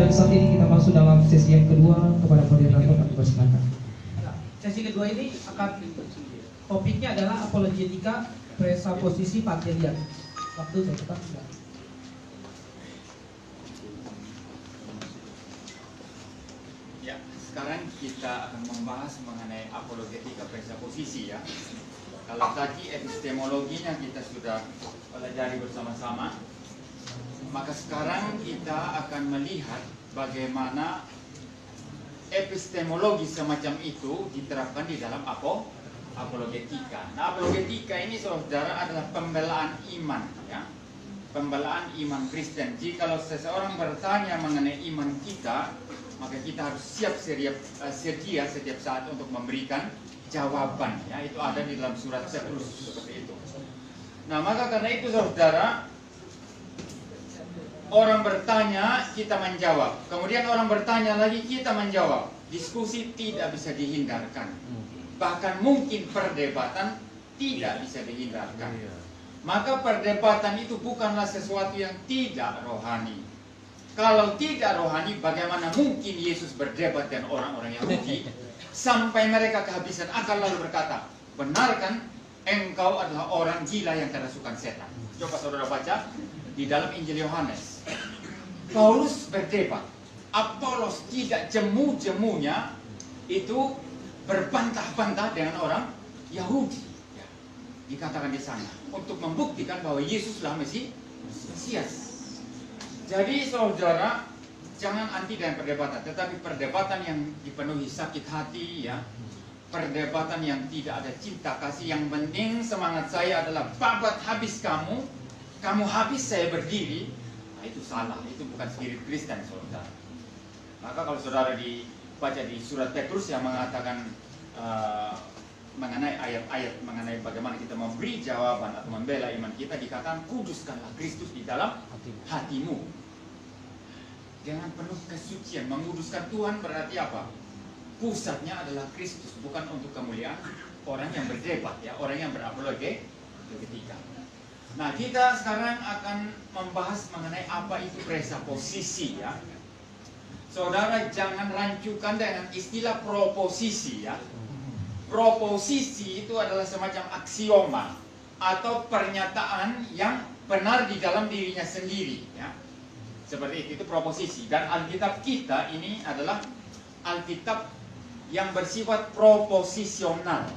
Dan saat ini kita masuk dalam sesi yang kedua. Kepada moderator kami persilakan. Sesi kedua ini akan topiknya adalah apologetika presaposisi parkelian. Waktu saya cepat tidak. Ya, sekarang kita akan membahas mengenai apologetika presaposisi ya. Kalau tadi epistemologinya kita sudah pelajari bersama-sama, maka sekarang kita akan melihat bagaimana epistemologi semacam itu diterapkan di dalam apologetika. Nah, apologetika ini saudara adalah pembelaan iman ya. Pembelaan iman Kristen. Jikalau seseorang bertanya mengenai iman kita, maka kita harus sedia setiap saat untuk memberikan jawaban ya. Itu ada di dalam surat Petrus seperti itu. Nah, maka karena itu saudara, orang bertanya, kita menjawab. Kemudian orang bertanya lagi, kita menjawab. Diskusi tidak bisa dihindarkan. Bahkan mungkin perdebatan tidak bisa dihindarkan. Maka perdebatan itu bukanlah sesuatu yang tidak rohani. Kalau tidak rohani, bagaimana mungkin Yesus berdebat dengan orang-orang Yahudi sampai mereka kehabisan akal lalu berkata, benar kan engkau adalah orang gila yang kerasukan setan. Coba saudara baca di dalam Injil Yohanes. Paulus berdebat. Apolos tidak jemu-jemunya itu berbantah-bantah dengan orang Yahudi. Ya, dikatakan di sana untuk membuktikan bahwa Yesuslah Mesias. Jadi saudara, jangan anti dengan perdebatan, tetapi perdebatan yang dipenuhi sakit hati ya. Perdebatan yang tidak ada cinta kasih. Yang penting semangat saya adalah babat habis kamu habis saya berdiri. Nah, itu salah, itu bukan spirit Kristen saudara. Maka kalau saudara dibaca di surat Petrus yang mengatakan mengenai ayat-ayat mengenai bagaimana kita memberi jawaban atau membela iman kita, dikatakan kuduskanlah Kristus di dalam hatimu. Jangan penuh kesucian. Menguduskan Tuhan berarti apa? Pusatnya adalah Kristus, bukan untuk kemuliaan orang yang berdebat ya, orang yang berapologetika. Nah, kita sekarang akan membahas mengenai apa itu presaposisi ya. Saudara jangan rancukan dengan istilah proposisi ya. Proposisi itu adalah semacam aksioma atau pernyataan yang benar di dalam dirinya sendiri ya. Seperti itu proposisi. Dan Alkitab kita ini adalah Alkitab yang bersifat proposisional.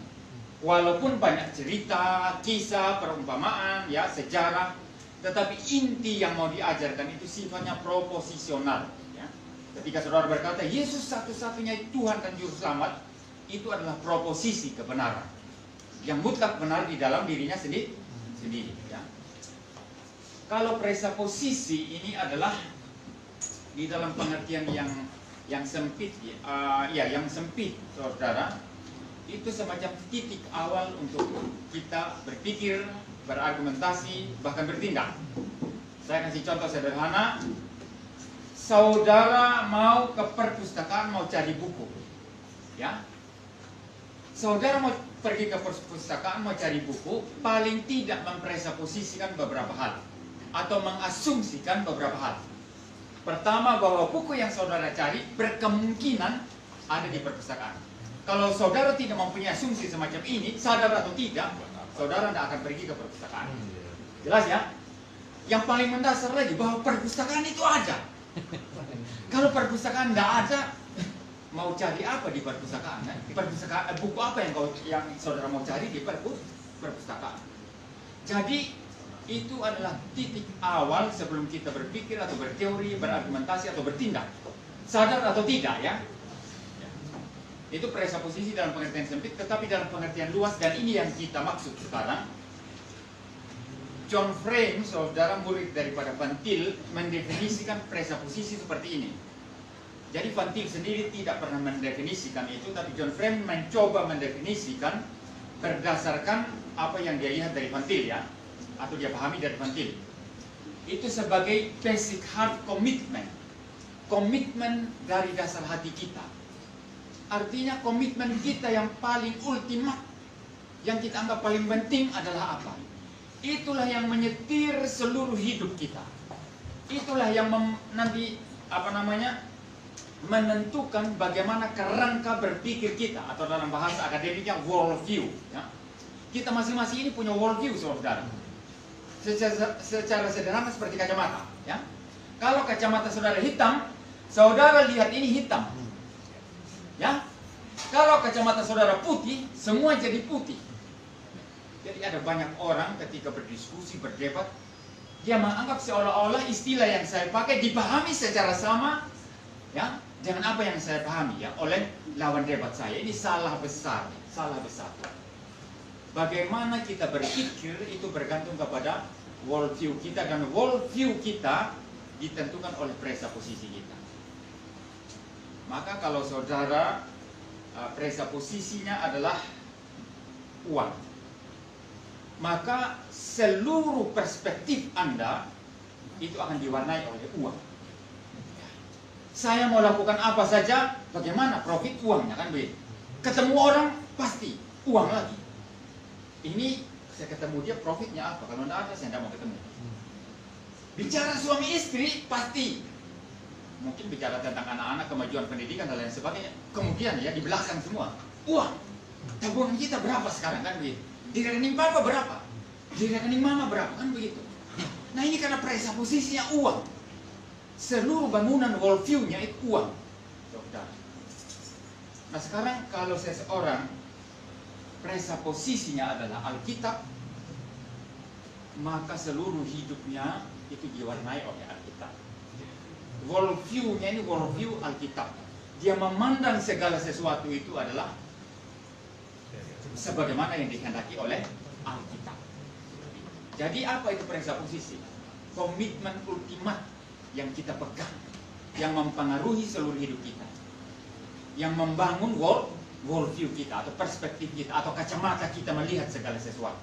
Walaupun banyak cerita, kisah, perumpamaan, ya, sejarah, tetapi inti yang mau diajarkan itu sifatnya proposisional. Ya. Ketika saudara berkata, Yesus satu-satunya Tuhan dan Juru Selamat, itu adalah proposisi kebenaran. Yang mutlak benar di dalam dirinya sendiri. Ya. Kalau presaposisi ini adalah di dalam pengertian yang sempit, yang sempit, saudara. Itu semacam titik awal untuk kita berpikir, berargumentasi, bahkan bertindak. Saya kasih contoh sederhana. Saudara mau ke perpustakaan, mau cari buku, ya. Saudara mau pergi ke perpustakaan, mau cari buku, paling tidak mempresaposisikan beberapa hal atau mengasumsikan beberapa hal. Pertama, bahwa buku yang saudara cari berkemungkinan ada di perpustakaan. Kalau saudara tidak mempunyai asumsi semacam ini, sadar atau tidak, saudara tidak akan pergi ke perpustakaan. Jelas ya? Yang paling mendasar lagi, bahwa perpustakaan itu ada. Kalau perpustakaan tidak ada, mau cari apa di perpustakaan? Di perpustakaan, buku apa yang saudara mau cari di perpustakaan? Jadi, itu adalah titik awal sebelum kita berpikir atau berteori, berargumentasi atau bertindak. Sadar atau tidak ya? Itu presaposisi dalam pengertian sempit, tetapi dalam pengertian luas, dan ini yang kita maksud sekarang. John Frame, saudara murid daripada Van Til, mendefinisikan presaposisi seperti ini. Jadi Van Til sendiri tidak pernah mendefinisikan itu, tapi John Frame mencoba mendefinisikan berdasarkan apa yang dia lihat dari Van Til ya, atau dia pahami dari Van Til. Itu sebagai basic heart commitment, komitmen dari dasar hati kita. Artinya komitmen kita yang paling ultimat, yang kita anggap paling penting adalah apa? Itulah yang menyetir seluruh hidup kita. Itulah yang nanti menentukan bagaimana kerangka berpikir kita, atau dalam bahasa akademiknya worldview. Ya. Kita masing-masing ini punya worldview, saudara. Secara sederhana seperti kacamata. Ya. Kalau kacamata saudara hitam, saudara lihat ini hitam. Ya. Kalau kacamata saudara putih, semua jadi putih. Jadi ada banyak orang ketika berdiskusi, berdebat, dia menganggap seolah-olah istilah yang saya pakai dipahami secara sama, ya, dengan apa yang saya pahami, ya, oleh lawan debat saya. Ini salah besar, salah besar. Bagaimana kita berpikir itu bergantung kepada worldview kita, dan worldview kita ditentukan oleh presupposisi kita. Maka kalau saudara presupposisinya adalah uang, maka seluruh perspektif Anda itu akan diwarnai oleh uang. Saya mau lakukan apa saja, bagaimana profit uangnya, kan begitu. Ketemu orang pasti uang lagi. Ini saya ketemu dia, profitnya apa? Kalau tidak ada, saya tidak mau ketemu. Bicara suami istri pasti, mungkin bicara tentang anak-anak, kemajuan pendidikan dan lain sebagainya. Kemudian ya di belakang semua uang. Tabungan kita berapa sekarang, kan begitu. Di rekening papa berapa, di rekening mama berapa, kan begitu. Nah ini karena presupposisinya uang. Seluruh bangunan worldview-nya itu uang, saudara. Nah sekarang kalau seseorang presupposisinya adalah Alkitab, maka seluruh hidupnya itu diwarnai oleh Alkitab. Worldview-nya ini worldview Alkitab. Dia memandang segala sesuatu itu adalah sebagaimana yang dikehendaki oleh Alkitab. Jadi apa itu presupposisi? Komitmen ultimat yang kita pegang, yang mempengaruhi seluruh hidup kita, yang membangun worldview kita, atau perspektif kita, atau kacamata kita melihat segala sesuatu.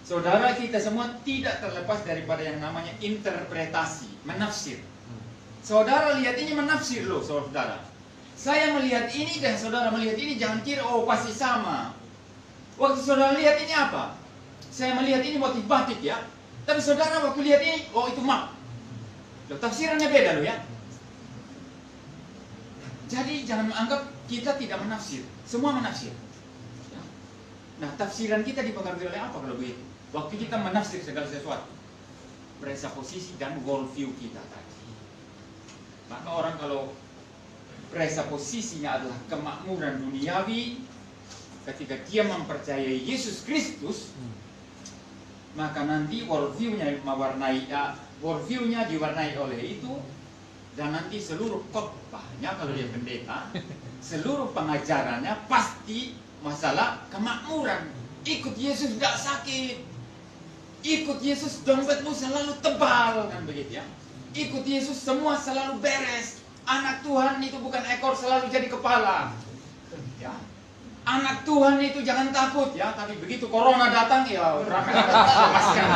Saudara, kita semua tidak terlepas daripada yang namanya interpretasi, menafsir. Saudara lihat ini menafsir loh, saudara. Saya melihat ini dan saudara melihat ini, jangan kira oh pasti sama. Waktu saudara lihat ini apa? Saya melihat ini motif batik, ya. Tapi saudara waktu lihat ini, oh itu map. Loh, tafsirannya beda loh, ya. Jadi jangan menganggap kita tidak menafsir. Semua menafsir. Nah, tafsiran kita dipengaruhi oleh apa kalau begitu? Waktu kita menafsir segala sesuatu, presupposisi dan worldview kita tadi. Maka orang kalau presupposisinya adalah kemakmuran duniawi, ketika dia mempercayai Yesus Kristus, maka nanti worldview-nya diwarnai oleh itu. Dan nanti seluruh khotbahnya, kalau dia pendeta, seluruh pengajarannya pasti masalah kemakmuran. Ikut Yesus tidak sakit, ikut Yesus dompetmu selalu tebal, kan begitu, ya. Ikut Yesus semua selalu beres. Anak Tuhan itu bukan ekor, selalu jadi kepala, ya. Anak Tuhan itu jangan takut, ya. Tapi begitu corona datang, ya masker.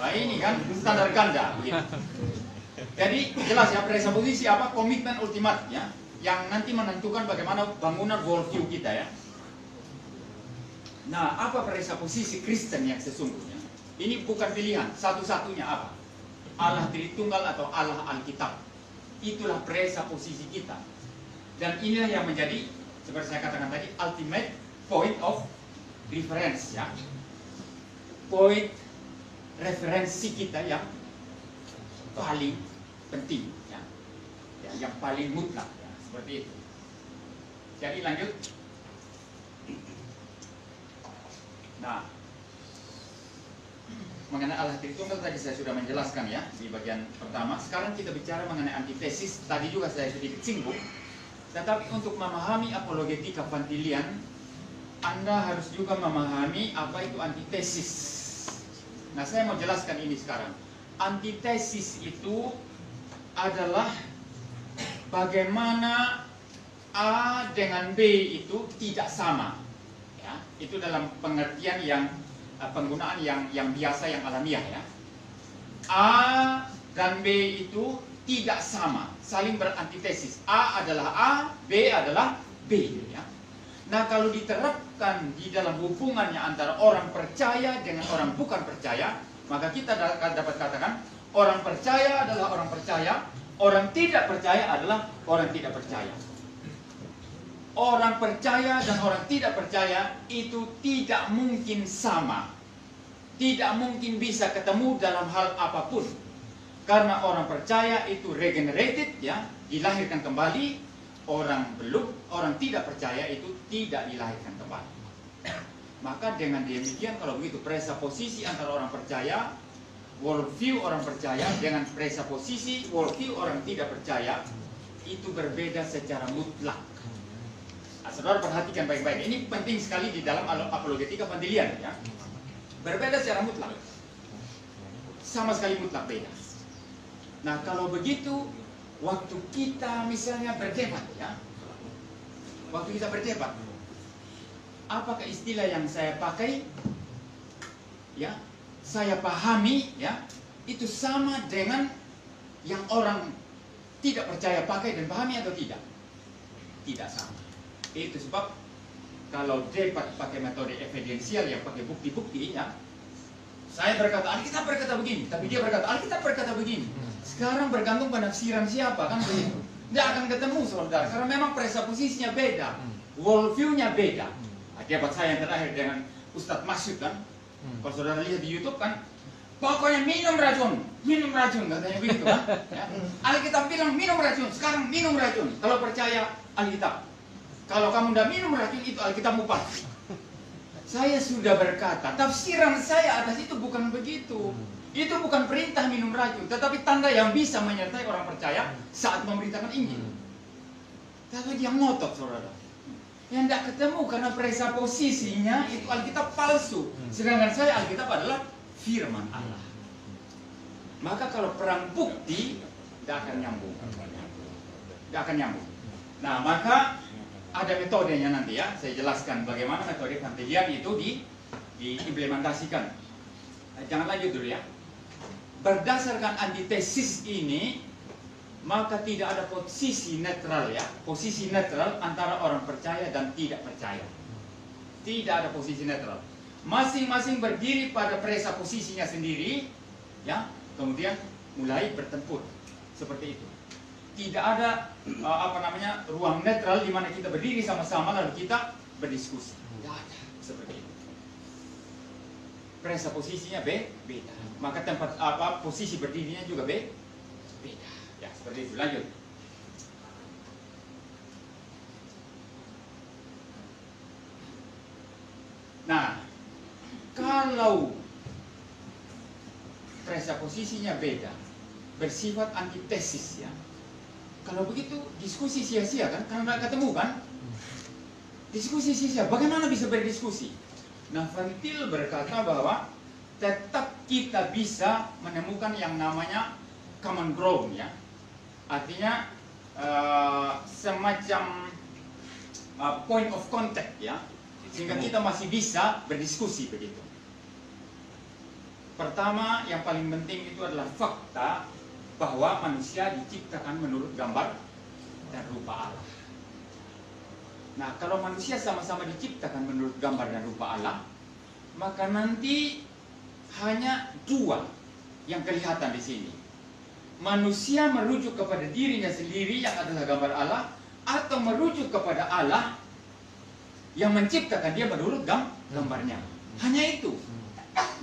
Nah ini kan standar ganda, begitu. Jadi jelas ya, presupposisi apa? Komitmen ultimatnya yang nanti menentukan bagaimana bangunan worldview kita, ya. Nah, apa presupposisi Kristen yang sesungguhnya? Ini bukan pilihan, satu-satunya apa? Allah Tritunggal atau Allah Alkitab. Itulah presupposisi kita. Dan inilah yang menjadi, seperti saya katakan tadi, ultimate point of reference, ya. Point referensi kita yang paling penting, ya. Yang paling mutlak, ya. Seperti itu. Jadi lanjut. Nah, mengenai Allah Tritunggal tadi saya sudah menjelaskan, ya, di bagian pertama. Sekarang kita bicara mengenai antitesis. Tadi juga saya sedikit singgung. Tetapi untuk memahami apologetika Pantilian, Anda harus juga memahami apa itu antitesis. Nah, saya mau jelaskan ini sekarang. Antitesis itu adalah bagaimana A dengan B itu tidak sama, ya. Itu dalam pengertian yang penggunaan yang biasa, yang alamiah, ya. A dan B itu tidak sama, saling berantitesis. A adalah A, B adalah B, ya. Nah, kalau diterapkan di dalam hubungannya antara orang percaya dengan orang bukan percaya, maka kita dapat katakan Orang percaya adalah orang percaya, orang tidak percaya adalah orang tidak percaya. Orang percaya dan orang tidak percaya itu tidak mungkin sama. Tidak mungkin bisa ketemu dalam hal apapun. Karena orang percaya itu regenerated, ya, dilahirkan kembali. Orang tidak percaya itu tidak dilahirkan kembali. Maka dengan demikian, kalau begitu presupposisi antara orang percaya, worldview orang percaya dengan presupposisi worldview orang tidak percaya itu berbeda secara mutlak. Nah, saudara perhatikan baik-baik. Ini penting sekali di dalam apologetika Van-til-Lian, ya. Berbeda secara mutlak. Sama sekali mutlak beda. Nah, kalau begitu, waktu kita misalnya berdebat, ya. Waktu kita berdebat, apakah istilah yang saya pakai, ya, saya pahami, ya, itu sama dengan yang orang tidak percaya pakai dan pahami atau tidak? Tidak sama. Itu sebab kalau debat pakai metode evidensial yang pakai bukti-bukti, ya, saya berkata Alkitab berkata begini, tapi dia berkata Alkitab berkata begini. Sekarang bergantung penafsiran siapa, kan begitu. Tidak akan ketemu, saudara, karena memang presupposisinya beda, worldview-nya beda. Debat saya yang terakhir dengan Ustadz Masyud, kan, kalau saudara lihat di YouTube, kan, pokoknya minum racun katanya begitu, kan, ya. Alkitab bilang minum racun, sekarang minum racun. Kalau percaya Alkitab, kalau kamu tidak minum racun itu Alkitabmu palsu. Saya sudah berkata, tafsiran saya atas itu bukan begitu. Itu bukan perintah minum racun, tetapi tanda yang bisa menyertai orang percaya saat memberitakan Injil. Tapi dia ngotot, saudara. Yang tidak ketemu karena presupposisinya itu Alkitab palsu. Sedangkan saya Alkitab adalah firman Allah. Maka kalau perang bukti tidak akan nyambung. Tidak akan nyambung. Nah, maka ada metodenya nanti, ya. Saya jelaskan bagaimana metode Van-til-Lian itu diimplementasikan. Jangan lanjut dulu, ya. Berdasarkan antitesis ini, maka tidak ada posisi netral, ya. Posisi netral antara orang percaya dan tidak percaya. Tidak ada posisi netral. Masing-masing berdiri pada presupposisinya sendiri, ya. Kemudian mulai bertempur seperti itu. Tidak ada ruang netral di mana kita berdiri sama-sama lalu kita berdiskusi. Tidak ada seperti itu. Presupposisinya beda. Maka tempat posisi berdirinya juga beda. Ya, seperti itu. Lanjut. Nah, kalau presupposisinya beda, bersifat antitesis, ya. Kalau begitu diskusi sia-sia, kan? Karena nggak ketemu, kan? Diskusi sia-sia. Bagaimana bisa berdiskusi? Nah, Van-til berkata bahwa tetap kita bisa menemukan yang namanya common ground, ya. Artinya semacam point of contact, ya. Sehingga kita masih bisa berdiskusi begitu. Pertama, yang paling penting itu adalah fakta bahwa manusia diciptakan menurut gambar dan rupa Allah. Nah, kalau manusia sama-sama diciptakan menurut gambar dan rupa Allah, maka nanti hanya dua yang kelihatan di sini. Manusia merujuk kepada dirinya sendiri yang adalah gambar Allah, atau merujuk kepada Allah yang menciptakan dia menurut gambarnya. Hanya itu.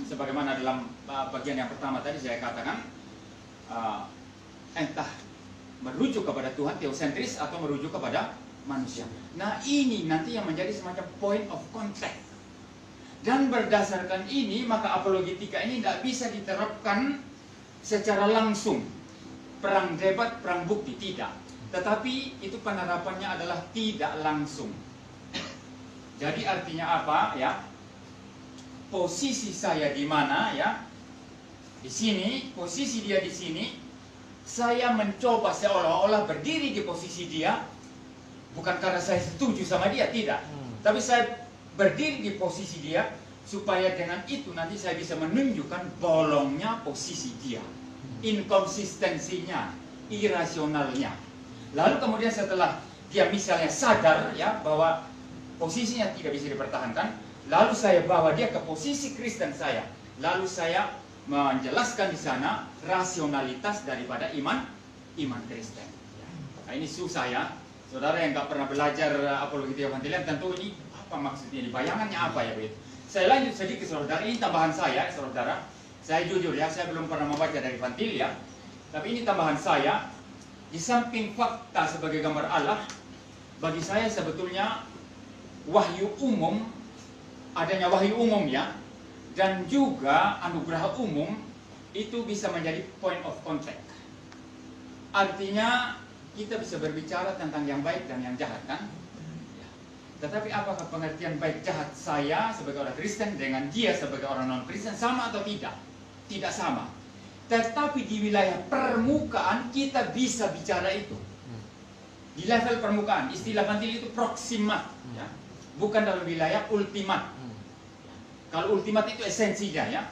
Sebagaimana dalam bagian yang pertama tadi saya katakan, entah merujuk kepada Tuhan teosentris atau merujuk kepada manusia. Nah, ini nanti yang menjadi semacam point of contact. Dan berdasarkan ini, maka apologetika ini tidak bisa diterapkan secara langsung. Perang debat, perang bukti, tidak. Tetapi itu penerapannya adalah tidak langsung. Jadi artinya apa, ya? Posisi saya di mana, ya? Di sini, posisi dia di sini. Saya mencoba seolah-olah berdiri di posisi dia, bukan karena saya setuju sama dia, tidak. Tapi saya berdiri di posisi dia supaya dengan itu nanti saya bisa menunjukkan bolongnya posisi dia, inkonsistensinya, irasionalnya. Lalu kemudian setelah dia misalnya sadar, ya, bahwa posisinya tidak bisa dipertahankan, lalu saya bawa dia ke posisi Kristen saya. Lalu saya menjelaskan di sana rasionalitas daripada iman Kristen. Nah, ini susah ya. Saudara yang nggak pernah belajar apologetika evangelian tentu ini apa maksudnya, ini bayangannya apa ya begitu. Saya lanjut sedikit saudara, ini tambahan saya saudara. Saya jujur ya, saya belum pernah membaca dari Vantil ya. Tapi ini tambahan saya. Di samping fakta sebagai gambar Allah, bagi saya sebetulnya wahyu umum, adanya wahyu umum ya, dan juga anugerah umum itu bisa menjadi point of contact. Artinya kita bisa berbicara tentang yang baik dan yang jahat kan? Ya. Tetapi apakah pengertian baik jahat saya sebagai orang Kristen dengan dia sebagai orang non-Kristen sama atau tidak? Tidak sama. Tetapi di wilayah permukaan kita bisa bicara itu. Di level permukaan, istilah Vantil itu proximat, ya. Bukan dalam wilayah ultimat. Kalau ultimat itu esensinya ya.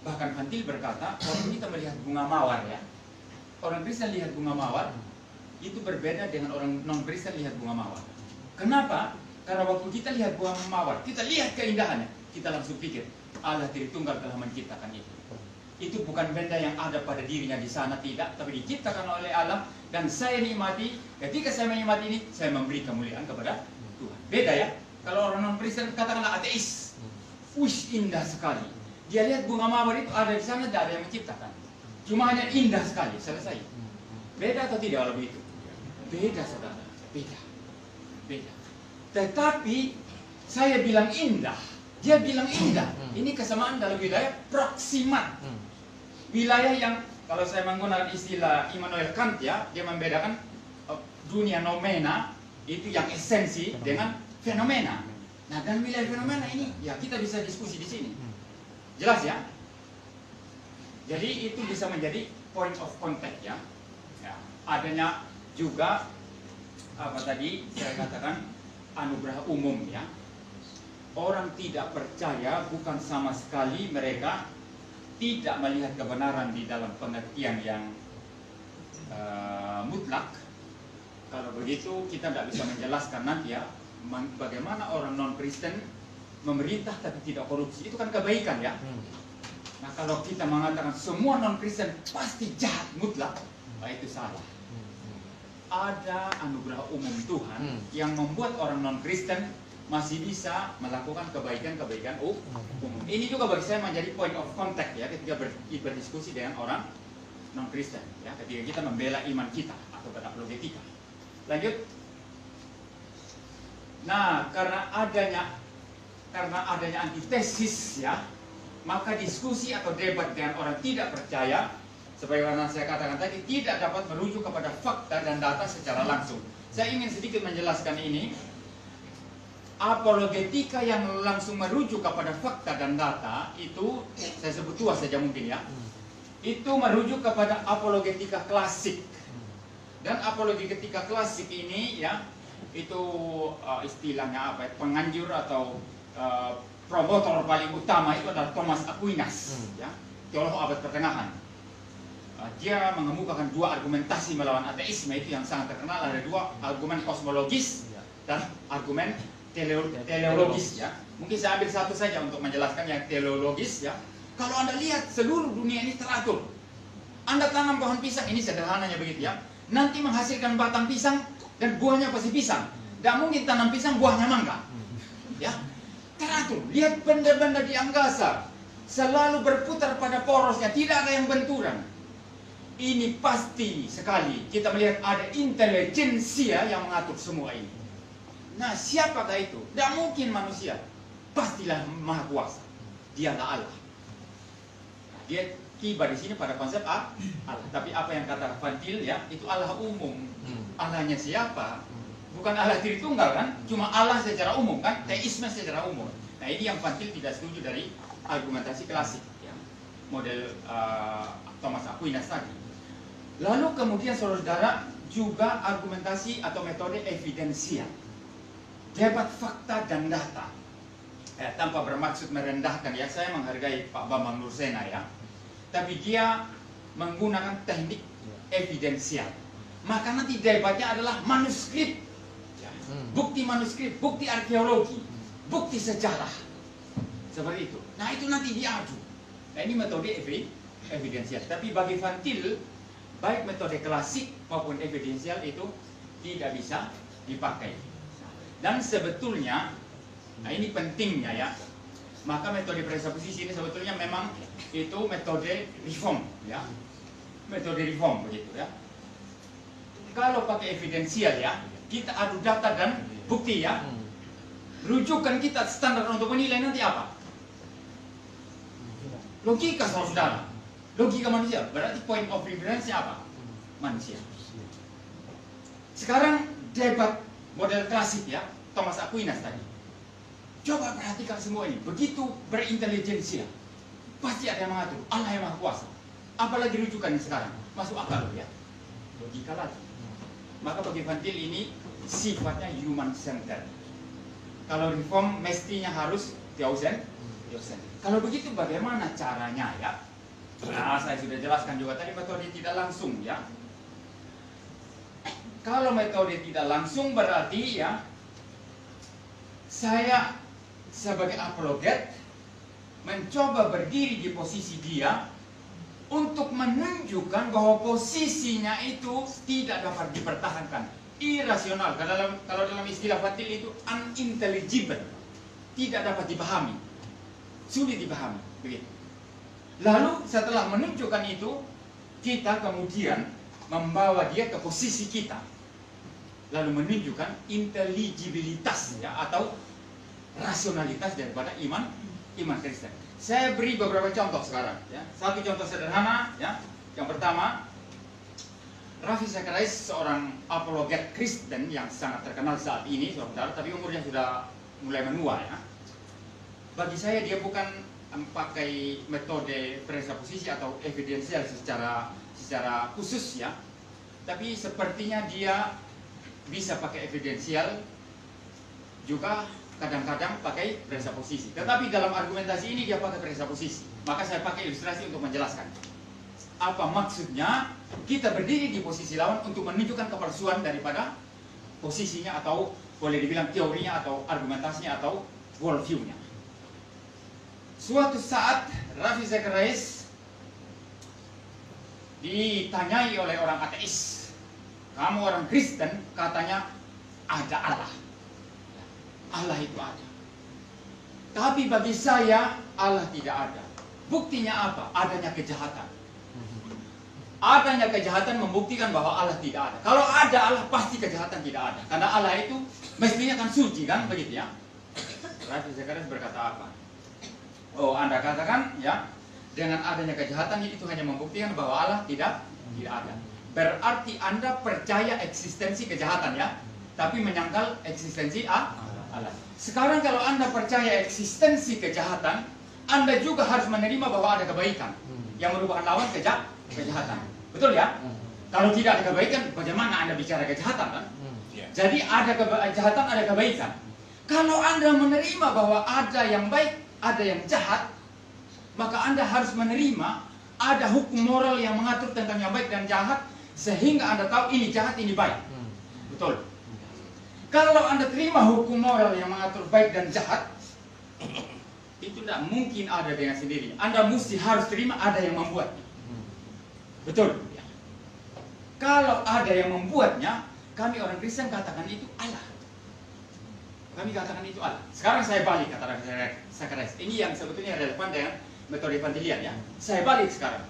Bahkan Vantil berkata, kalau kita melihat bunga mawar ya, orang Kristen lihat bunga mawar itu berbeda dengan orang non-Kristen lihat bunga mawar. Kenapa? Karena waktu kita lihat bunga mawar, kita lihat keindahannya, kita langsung pikir Allah Tritunggal telah menciptakan itu. Itu bukan benda yang ada pada dirinya di sana, tidak, tapi diciptakan oleh Allah dan saya nikmati. Ketika saya menikmati ini, saya memberi kemuliaan kepada Tuhan. Beda ya. Kalau orang non-Kristen katakanlah ateis, wush indah sekali. Dia lihat bunga mawar itu ada di sana, tidak ada yang menciptakan. Cuma hanya indah sekali, selesai. Beda atau tidak kalau begitu? Beda saudara, beda. Beda. Tetapi saya bilang indah, dia bilang indah. Ini kesamaan dalam wilayah proximat. Wilayah yang kalau saya menggunakan istilah Immanuel Kant ya, dia membedakan dunia nomena itu yang esensi dengan fenomena. Nah, dan wilayah fenomena ini ya kita bisa diskusi di sini. Jelas ya? Jadi itu bisa menjadi point of contact ya. Ya, adanya juga apa tadi saya katakan anugerah umum ya. Orang tidak percaya bukan sama sekali mereka tidak melihat kebenaran di dalam pengertian yang mutlak. Kalau begitu kita tidak bisa menjelaskan nanti ya bagaimana orang non-Kristen memerintah tapi tidak korupsi. Itu kan kebaikan ya. Nah kalau kita mengatakan semua non-Kristen pasti jahat mutlak, nah itu salah. Ada anugerah umum Tuhan yang membuat orang non-Kristen masih bisa melakukan kebaikan-kebaikan umum. Ini juga bagi saya menjadi point of contact ya ketika berdiskusi dengan orang non-Kristen ya, ketika kita membela iman kita atau berapologetika. Lanjut. Nah, karena adanya antitesis ya, maka diskusi atau debat dengan orang tidak percaya, sebagaimana saya katakan tadi, tidak dapat merujuk kepada fakta dan data secara langsung. Saya ingin sedikit menjelaskan ini. Apologetika yang langsung merujuk kepada fakta dan data itu, saya sebut dua saja mungkin ya, itu merujuk kepada apologetika klasik. Dan apologetika klasik ini ya, itu istilahnya apa? Penganjur atau promotor paling utama itu adalah Thomas Aquinas, ya, teolog abad pertengahan. Dia mengemukakan dua argumentasi melawan ateisme itu yang sangat terkenal. Ada dua, argumen kosmologis dan argumen teleologis ya. Mungkin saya ambil satu saja untuk menjelaskan yang teleologis ya. Kalau Anda lihat seluruh dunia ini teratur. Anda tanam pohon pisang, ini sederhananya begitu ya. Nanti menghasilkan batang pisang dan buahnya pasti pisang. Tidak mungkin tanam pisang buahnya mangga. Ya. Teratur. Lihat benda-benda di angkasa selalu berputar pada porosnya, tidak ada yang benturan. Ini pasti sekali kita melihat ada intelijensia yang mengatur semua ini. Nah, siapakah itu? Tidak mungkin manusia. Pastilah Maha Kuasa. Dialah Allah. Nah, dia tiba di sini pada konsep Allah. Tapi apa yang kata Vantil ya, itu Allah umum. Allahnya siapa? Bukan Allah Tritunggal kan? Cuma Allah secara umum kan? Teisme secara umum. Nah, ini yang Vantil tidak setuju dari argumentasi klasik ya. Model Thomas Aquinas tadi. Lalu kemudian saudara juga argumentasi atau metode evidensial. Debat fakta dan data. Tanpa bermaksud merendahkan ya, saya menghargai Pak Bambang Nursena ya. Tapi dia menggunakan teknik evidensial. Maka nanti debatnya adalah manuskrip. Bukti manuskrip, bukti arkeologi, bukti sejarah. Seperti itu. Nah itu nanti diadu. Nah, ini metode evidensial. Tapi bagi Van Til, baik metode klasik maupun evidensial itu tidak bisa dipakai. Dan sebetulnya, nah ini pentingnya ya, maka metode presuposisi ini sebetulnya memang itu metode reform ya, metode reform begitu ya. Kalau pakai evidensial ya, kita adu data dan bukti ya. Rujukan kita standar untuk menilai nanti apa? Logika saudara, logika manusia. Berarti point of reference apa? Manusia. Sekarang debat model klasik ya, Thomas Aquinas tadi. Coba perhatikan semua ini, begitu berintelijensia, pasti ada yang mengatur, Allah yang Maha Kuasa. Apalagi rujukannya sekarang, masuk akal ya, logika lagi. Maka bagi Van Til ini sifatnya human centered. Kalau reform mestinya harus theocentric. Kalau begitu bagaimana caranya ya? Nah, saya sudah jelaskan juga tadi metode tidak langsung ya. Kalau metode tidak langsung berarti ya, saya sebagai apologet mencoba berdiri di posisi dia untuk menunjukkan bahwa posisinya itu tidak dapat dipertahankan, irasional. Kalau dalam istilah Van Til itu unintelligible, tidak dapat dipahami, sulit dipahami. Begitu. Lalu setelah menunjukkan itu, kita kemudian membawa dia ke posisi kita, lalu menunjukkan inteligibilitas ya, atau rasionalitas daripada iman Kristen. Saya beri beberapa contoh sekarang ya. Satu contoh sederhana ya. Yang pertama, Ravi Zacharias seorang apologet Kristen yang sangat terkenal saat ini, saudara, tapi umurnya sudah mulai menua ya. Bagi saya dia bukan pakai metode presuposisi atau evidensial secara khusus ya. Tapi sepertinya dia bisa pakai evidensial juga, kadang-kadang pakai presuposisi. Tetapi dalam argumentasi ini dia pakai presuposisi. Maka saya pakai ilustrasi untuk menjelaskan. Apa maksudnya? Kita berdiri di posisi lawan untuk menunjukkan kepalsuan daripada posisinya, atau boleh dibilang teorinya atau argumentasinya atau worldview-nya. Suatu saat Ravi Zacharias ditanyai oleh orang ateis, kamu orang Kristen, katanya ada Allah. Allah itu ada. Tapi bagi saya Allah tidak ada. Buktinya apa? Adanya kejahatan. Adanya kejahatan membuktikan bahwa Allah tidak ada. Kalau ada Allah, pasti kejahatan tidak ada. Karena Allah itu mestinya kan suci kan, begitu ya. Ravi Zacharias berkata apa? Oh, Anda katakan ya, dengan adanya kejahatan itu hanya membuktikan bahwa Allah tidak ada. Berarti Anda percaya eksistensi kejahatan ya, tapi menyangkal eksistensi Allah. Sekarang kalau Anda percaya eksistensi kejahatan, Anda juga harus menerima bahwa ada kebaikan yang merupakan lawan kejahatan. Betul ya? Kalau tidak ada kebaikan, bagaimana Anda bicara kejahatan kan? Jadi ada kejahatan, ada kebaikan. Kalau Anda menerima bahwa ada yang baik, ada yang jahat, maka Anda harus menerima ada hukum moral yang mengatur tentang yang baik dan jahat, sehingga Anda tahu ini jahat, ini baik. Betul. Kalau Anda terima hukum moral yang mengatur baik dan jahat, itu tidak mungkin ada dengan sendirinya. Anda mesti harus terima ada yang membuat. Betul. Kalau ada yang membuatnya, kami orang Kristen katakan itu Allah. Kami katakan itu Allah. Sekarang saya balik kata Ravi Zacharias. Ini yang sebetulnya relevan dengan metode Van Tilian ya. Saya balik sekarang.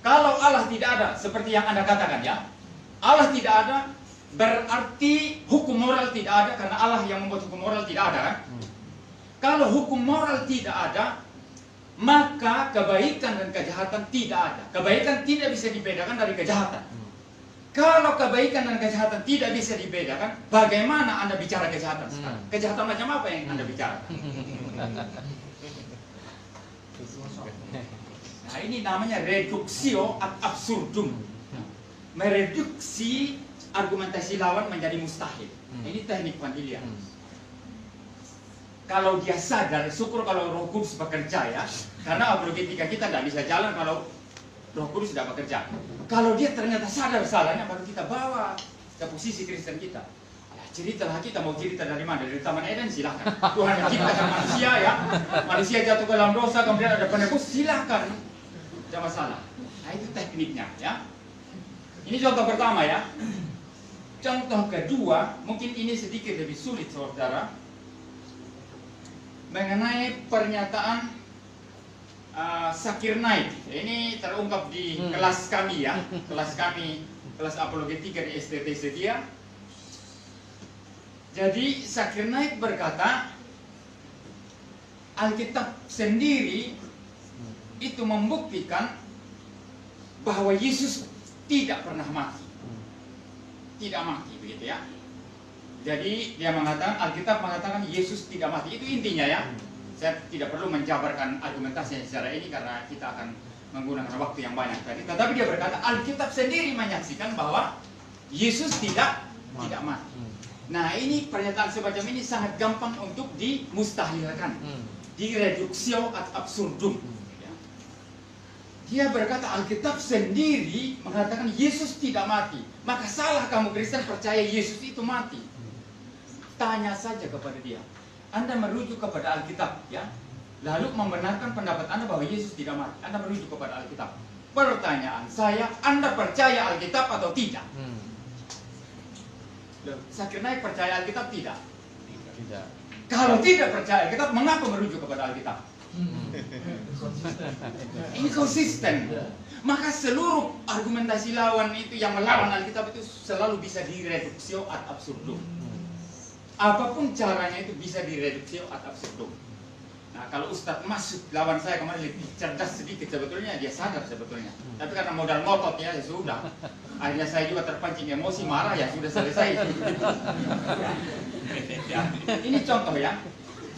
Kalau Allah tidak ada, seperti yang Anda katakan ya, Allah tidak ada, berarti hukum moral tidak ada, karena Allah yang membuat hukum moral tidak ada kan? Kalau hukum moral tidak ada, maka kebaikan dan kejahatan tidak ada. Kebaikan tidak bisa dibedakan dari kejahatan. Kalau kebaikan dan kejahatan tidak bisa dibedakan, bagaimana Anda bicara kejahatan sekarang? Kejahatan macam apa yang Anda bicara? Nah, ini namanya reduktio ad absurdum. Mereduksi argumentasi lawan menjadi mustahil. Ini teknik Van Tilian. Kalau dia sadar, syukur kalau Roh Kudus bekerja ya. Karena apologetika kita tidak bisa jalan kalau Roh Kudus tidak bekerja. Kalau dia ternyata sadar salahnya, baru kita bawa ke posisi Kristen kita. Ya, cerita lah, kita mau cerita dari mana? Dari Taman Eden, silahkan. Tuhan menciptakan manusia ya, manusia jatuh ke dalam dosa, kemudian ada penebus, silahkan, tidak masalah. Nah itu tekniknya ya. Ini contoh pertama ya. Contoh kedua, mungkin ini sedikit lebih sulit saudara, mengenai pernyataan Zakir Naik. Ini terungkap di kelas kami ya, kelas apologetika di STT Setia. Jadi Zakir Naik berkata, Alkitab sendiri itu membuktikan bahwa Yesus tidak pernah mati. Tidak mati, begitu ya. Jadi dia mengatakan, Alkitab mengatakan Yesus tidak mati. Itu intinya ya. Saya tidak perlu menjabarkan argumentasinya secara ini karena kita akan menggunakan waktu yang banyak tadi. Tetapi dia berkata, Alkitab sendiri menyaksikan bahwa Yesus tidak mati. Nah ini pernyataan semacam ini sangat gampang untuk dimustahilkan, direduksio ad absurdum. Dia berkata Alkitab sendiri mengatakan Yesus tidak mati. Maka salah kamu Kristen percaya Yesus itu mati. Tanya saja kepada dia. Anda merujuk kepada Alkitab ya. Lalu membenarkan pendapat Anda bahwa Yesus tidak mati. Anda merujuk kepada Alkitab. Pertanyaan saya, Anda percaya Alkitab atau tidak? Zakir Naik percaya Alkitab tidak? Tidak. Kalau tidak percaya Alkitab, mengapa merujuk kepada Alkitab? Ini konsisten. Maka seluruh argumentasi lawan itu yang melawan Alkitab itu selalu bisa direduksio ad absurdum. Apapun caranya itu bisa direduksio ad absurdum. Nah kalau Ustadz masuk lawan saya kemarin lebih cerdas sedikit sebetulnya, dia sadar sebetulnya. Tapi karena modal ngotot ya sudah. Akhirnya saya juga terpancing emosi, marah ya sudah selesai. Ya. Ini contoh ya.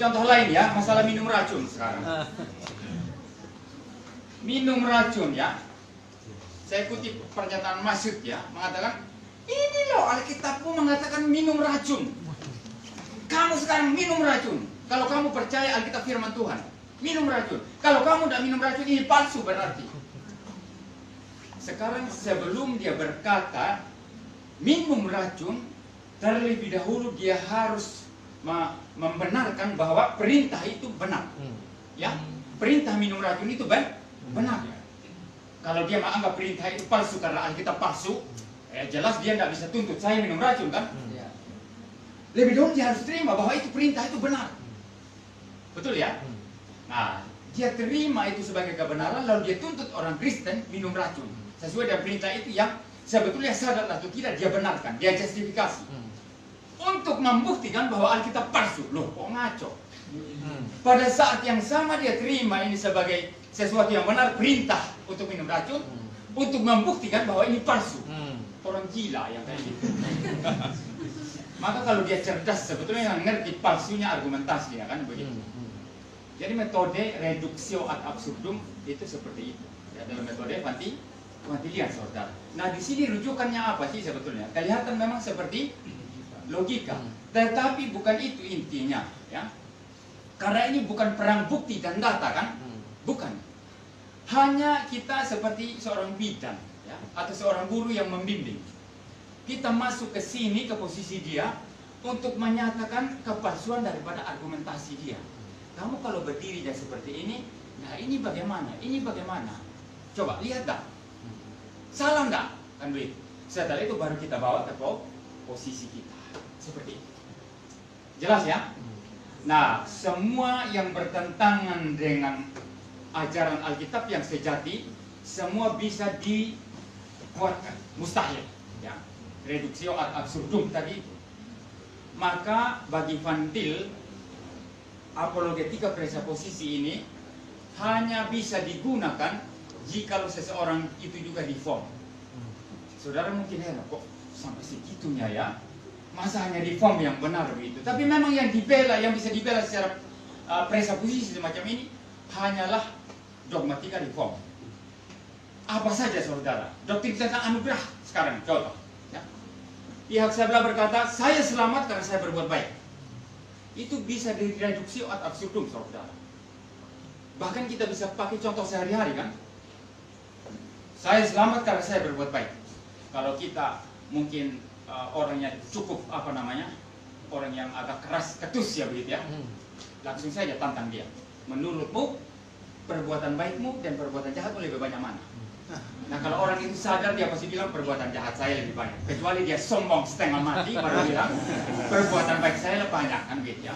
Contoh lain ya, masalah minum racun sekarang. Minum racun ya. Saya kutip pernyataan Masyud ya, mengatakan, ini loh Alkitabmu mengatakan minum racun. Kamu sekarang minum racun. Kalau kamu percaya Alkitab firman Tuhan, minum racun. Kalau kamu tidak minum racun, ini palsu berarti. Sekarang sebelum dia berkata minum racun, terlebih dahulu dia harus membenarkan bahwa perintah itu benar. Ya, perintah minum racun itu benar. Kalau dia menganggap perintah itu palsu karena Alkitab palsu, jelas dia tidak bisa tuntut saya minum racun kan? Lebih dahulu dia harus terima bahwa itu perintah itu benar. Betul ya? Nah, dia terima itu sebagai kebenaran, lalu dia tuntut orang Kristen minum racun sesuai dengan perintah itu yang sebetulnya sadar atau tidak dia benarkan, dia justifikasi. Untuk membuktikan bahwa Alkitab palsu. Loh, kok ngaco? Pada saat yang sama dia terima ini sebagai sesuatu yang benar, perintah untuk minum racun, untuk membuktikan bahwa ini palsu. Orang gila yang kayak gitu. Maka kalau dia cerdas sebetulnya yang ngerti palsunya argumentasi ya kan begitu. Jadi metode reduksio ad absurdum itu seperti itu. Ya, dalam metode kuantilian saudara. Nah di sini rujukannya apa sih sebetulnya? Kelihatan memang seperti logika, tetapi bukan itu intinya, ya. Karena ini bukan perang bukti dan data kan, bukan. Hanya kita seperti seorang bidan, ya, atau seorang guru yang membimbing. Kita masuk ke sini ke posisi dia untuk menyatakan kepalsuan daripada argumentasi dia. Kamu kalau berdiri dan seperti ini, nah ini bagaimana? Ini bagaimana? Coba lihat dah, salah nggak? Kan begitu. Setelah itu baru kita bawa ke posisi kita. Seperti itu. Jelas ya? Nah, semua yang bertentangan dengan ajaran Alkitab yang sejati, semua bisa dikeluarkan. Mustahil. Ya. Reduksio ad absurdum tadi itu. Maka bagi Van Til, apologetika presaposisi ini hanya bisa digunakan jika seseorang itu juga reform. Saudara mungkin heran, kok sampai segitunya ya? Masa hanya reform yang benar begitu? Tapi memang yang dibela, yang bisa dibela secara presaposisi semacam ini hanyalah dogmatika reform. Apa saja saudara? Doktrin tentang anugerah sekarang contoh. Ya. Pihak sebelah berkata, saya selamat karena saya berbuat baik. Itu bisa direduksi ad absurdum saudara. Bahkan kita bisa pakai contoh sehari-hari kan? Saya selamat karena saya berbuat baik. Kalau kita mungkin orangnya cukup orang yang agak keras ketus ya begitu ya, langsung saja tantang dia. Menurutmu perbuatan baikmu dan perbuatan jahatmu lebih banyak mana? Nah kalau orang itu sadar, dia pasti bilang perbuatan jahat saya lebih banyak. Kecuali dia sombong setengah mati baru bilang perbuatan baik saya lebih banyak, kan gitu ya.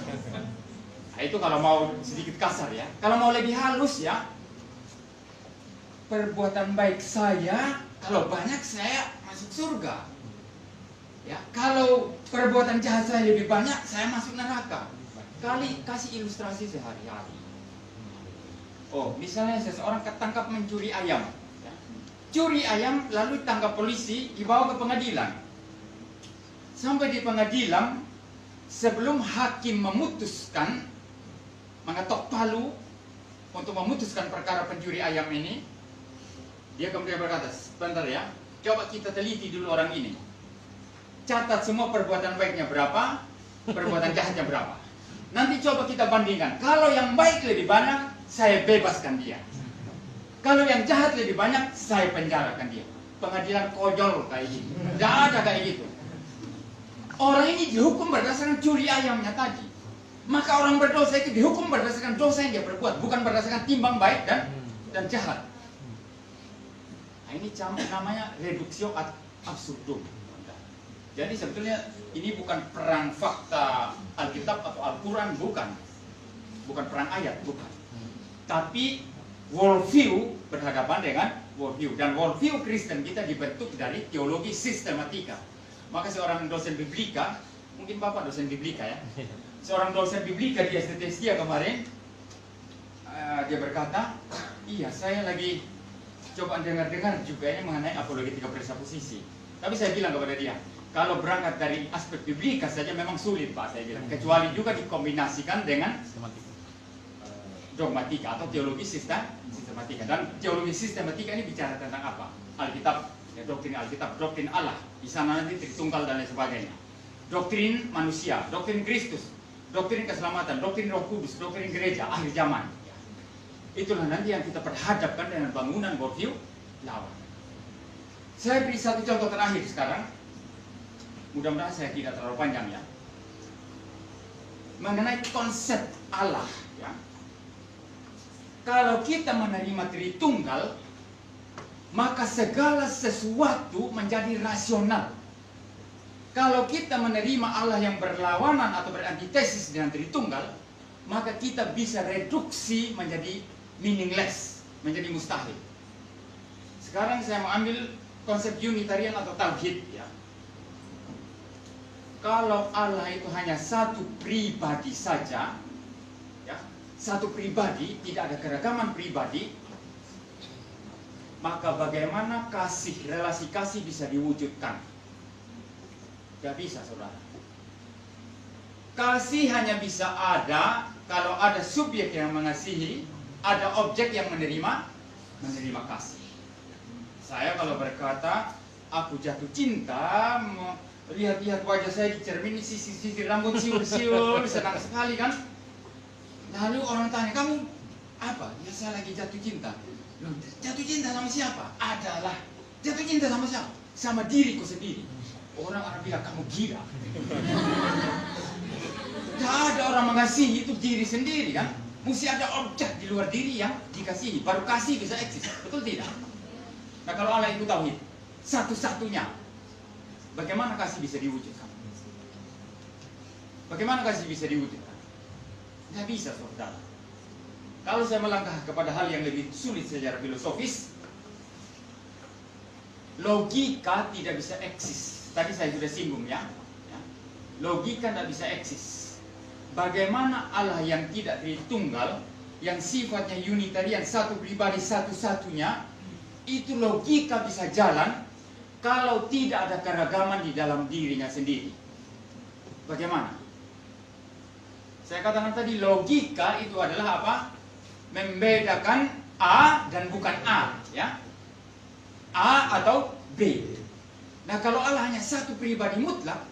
Nah itu kalau mau sedikit kasar ya. Kalau mau lebih halus ya, perbuatan baik saya kalau banyak saya masuk surga. Ya, kalau perbuatan jahat saya lebih banyak, saya masuk neraka. Kali kasih ilustrasi sehari-hari. Oh, misalnya seseorang ketangkap mencuri ayam. Ya. Curi ayam lalu ditangkap polisi, dibawa ke pengadilan. Sampai di pengadilan, sebelum hakim memutuskan, mengetok palu untuk memutuskan perkara pencuri ayam ini, dia kemudian berkata, sebentar ya, coba kita teliti dulu orang ini. Catat semua perbuatan baiknya berapa, perbuatan jahatnya berapa. Nanti coba kita bandingkan. Kalau yang baik lebih banyak, saya bebaskan dia. Kalau yang jahat lebih banyak, saya penjarakan dia. Pengadilan konyol kayak gitu. Tidak ada kayak gitu. Orang ini dihukum berdasarkan curi ayamnya tadi. Maka orang berdosa itu dihukum berdasarkan dosa yang dia perbuat, bukan berdasarkan timbang baik dan jahat. Nah, ini namanya reduksio ad absurdum. Jadi sebetulnya ini bukan perang fakta Alkitab atau Al-Quran, bukan perang ayat, bukan. Tapi worldview berhadapan dengan worldview, dan worldview Kristen kita dibentuk dari teologi sistematika. Maka seorang dosen biblika, mungkin Bapak dosen biblika ya, seorang dosen biblika di STTSD kemarin, dia berkata, iya saya lagi coba dengar-dengar juga ini mengenai apologetika presupposisi. Tapi saya bilang kepada dia, kalau berangkat dari aspek biblika saja memang sulit Pak, saya bilang. Kecuali juga dikombinasikan dengan dogmatika atau teologi sistematika. Dan teologi sistematika ini bicara tentang apa? Alkitab, ya, doktrin Alkitab, doktrin Allah. Di sana nanti Tritunggal dan lain sebagainya. Doktrin manusia, doktrin Kristus, doktrin keselamatan, doktrin Roh Kudus, doktrin gereja, akhir zaman. Itulah nanti yang kita perhadapkan dengan bangunan worldview lawan. Saya beri satu contoh terakhir sekarang. Mudah-mudahan saya tidak terlalu panjang ya. Mengenai konsep Allah ya. Kalau kita menerima Tritunggal, maka segala sesuatu menjadi rasional. Kalau kita menerima Allah yang berlawanan atau berantitesis dengan Tritunggal, maka kita bisa reduksi menjadi meaningless, menjadi mustahil. Sekarang saya mau ambil konsep Unitarian atau Tauhid ya. Kalau Allah itu hanya satu pribadi saja, ya, satu pribadi, tidak ada keragaman pribadi, maka bagaimana relasi kasih bisa diwujudkan? Tidak bisa, saudara. Kasih hanya bisa ada kalau ada subjek yang mengasihi, ada objek yang menerima kasih. Saya kalau berkata, aku jatuh cinta, lihat-lihat wajah saya di cermin, sisir rambut siul-siul, senang sekali kan. Lalu orang tanya, kamu apa? Ya saya lagi jatuh cinta. Loh, jatuh cinta sama siapa? Adalah jatuh cinta sama siapa? Sama diriku sendiri. Orang bilang kamu gila. Tidak ada orang mengasihi itu diri sendiri kan. Mesti ada objek di luar diri yang dikasihi, baru kasih bisa eksis. Betul tidak? Nah kalau Allah itu tauhid, satu-satunya, bagaimana kasih bisa diwujudkan? Bagaimana kasih bisa diwujudkan? Tidak bisa, saudara. Kalau saya melangkah kepada hal yang lebih sulit secara filosofis, logika tidak bisa eksis. Tadi saya sudah singgung ya. Logika tidak bisa eksis. Bagaimana Allah yang tidak Tritunggal, yang sifatnya unitarian, satu pribadi satu-satunya, itu logika bisa jalan kalau tidak ada keragaman di dalam dirinya sendiri. Bagaimana? Saya katakan tadi logika itu adalah apa? Membedakan A dan bukan A, ya. A atau B. Nah, kalau Allah hanya satu pribadi mutlak,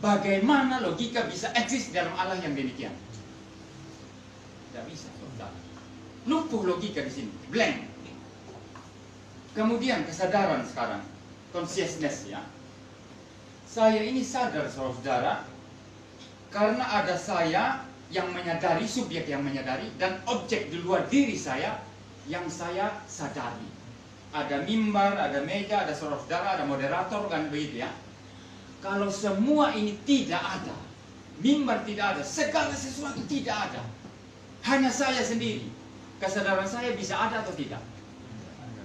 bagaimana logika bisa eksis dalam Allah yang demikian? Tidak bisa, saudara. Lumpuh logika di sini, blank. Kemudian kesadaran sekarang, consciousness ya. Saya ini sadar, saudara, karena ada saya yang menyadari, subjek yang menyadari, dan objek di luar diri saya yang saya sadari. Ada mimbar, ada meja, ada saudara, ada moderator, kan begitu ya. Kalau semua ini tidak ada, mimbar tidak ada, segala sesuatu tidak ada, hanya saya sendiri, kesadaran saya bisa ada atau tidak?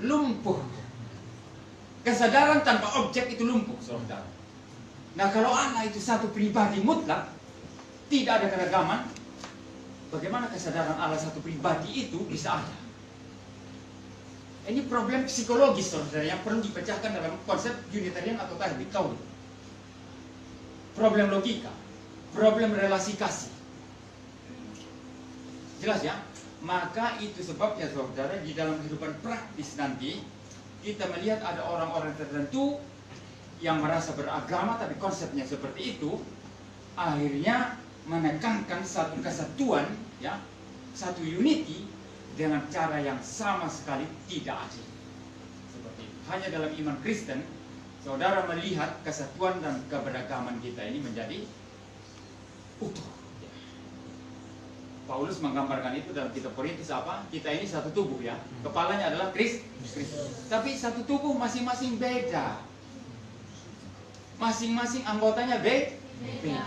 Lumpuh. Kesadaran tanpa objek itu lumpuh, saudara. Nah, kalau Allah itu satu pribadi mutlak, tidak ada keragaman, bagaimana kesadaran Allah satu pribadi itu bisa ada? Ini problem psikologis, saudara, yang perlu dipecahkan dalam konsep Unitarian atau tauhid. Problem logika, problem relasi kasih. Jelas ya? Maka itu sebabnya, saudara, di dalam kehidupan praktis nanti kita melihat ada orang-orang tertentu yang merasa beragama tapi konsepnya seperti itu, akhirnya menekankan satu kesatuan, ya, satu unity dengan cara yang sama sekali tidak adil. Seperti itu. Hanya dalam iman Kristen, saudara melihat kesatuan dan keberagaman kita ini menjadi utuh. Paulus menggambarkan itu dalam kitab Korintus apa? Kita ini satu tubuh ya. Kepalanya adalah Kristus. Tapi satu tubuh masing-masing beda. Masing-masing anggotanya beda.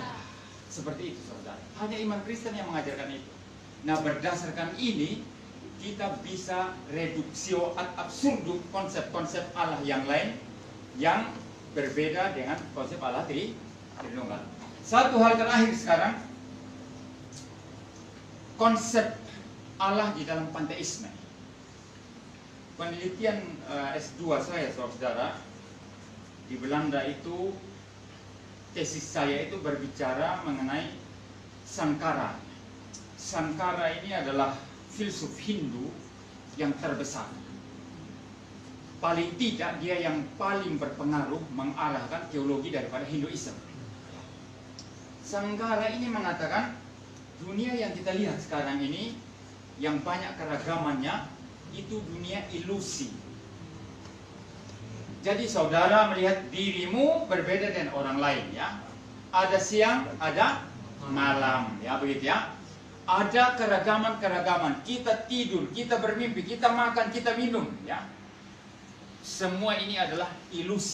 Seperti itu, saudara. Hanya iman Kristen yang mengajarkan itu. Nah, berdasarkan ini kita bisa reduksio ad absurdum konsep-konsep Allah yang lain yang berbeda dengan konsep Allah Tritunggal. Satu hal terakhir sekarang, konsep Allah di dalam panteisme. Penelitian S2 saya, saudara, di Belanda itu, tesis saya itu berbicara mengenai Sankara. Sankara ini adalah filsuf Hindu yang terbesar. Paling tidak dia yang paling berpengaruh mengarahkan teologi daripada Hinduisme. Sankara ini mengatakan dunia yang kita lihat sekarang ini yang banyak keragamannya itu dunia ilusi. Jadi saudara melihat dirimu berbeda dengan orang lain ya. Ada siang, ada malam ya, begitu ya. Ada keragaman-keragaman. Kita tidur, kita bermimpi, kita makan, kita minum ya. Semua ini adalah ilusi.